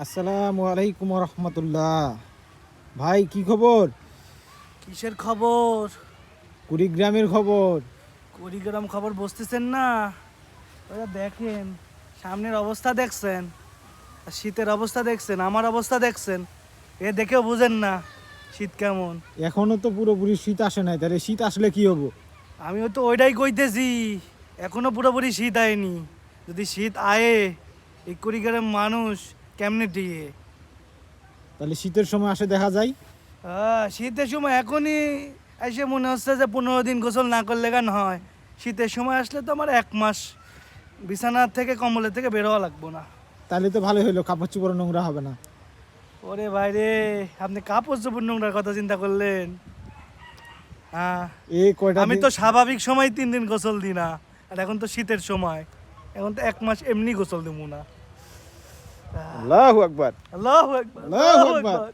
আসসালামু আলাইকুম রহমতুল্লাহ। ভাই কি খবর? কিসের খবর? কুড়িগ্রামের খবর। কুড়িগ্রাম খবর বুঝতেছেন না? ওরা দেখেন, সামনের অবস্থা দেখছেন, আর শীতের অবস্থা দেখছেন, আমার অবস্থা দেখছেন, এ দেখেও বুঝেন না শীত কেমন। এখনো তো পুরোপুরি শীত আসে নাই, তাহলে শীত আসলে কি হবো? আমিও তো ওইটাই কইতেছি, এখনো পুরোপুরি শীত আয়নি। যদি শীত আয়ে, এই কুড়িগ্রাম মানুষ কেমনে দিয়ে? তাহলে শীতের সময় আসে দেখা যায়। শীতের সময় এখনই এসে মনে হচ্ছে যে 15 দিন গোসল না করলে গান হয়। শীতের সময় আসলে তো আমার 1 মাস বিছানা থেকে কম্বলের থেকে বের হওয়া লাগবো না। তাহলে তো ভালো হইলো, কাপড় চোপড় নোংরা হবে না। ওরে ভাই রে, আপনি কাপড় চোপড় নোংরার কথা চিন্তা করলেন? হ্যাঁ, এই কয়টা আমি দিন তো স্বাভাবিক সময় 3 দিন গোসল দিই না, আর এখন তো শীতের সময়, এখন তো 1 মাস এমনি গোসল দেবো না। আল্লাহু আকবার। আল্লাহু আকবার, আল্লাহু আল্লাহু আকবার। আকবার।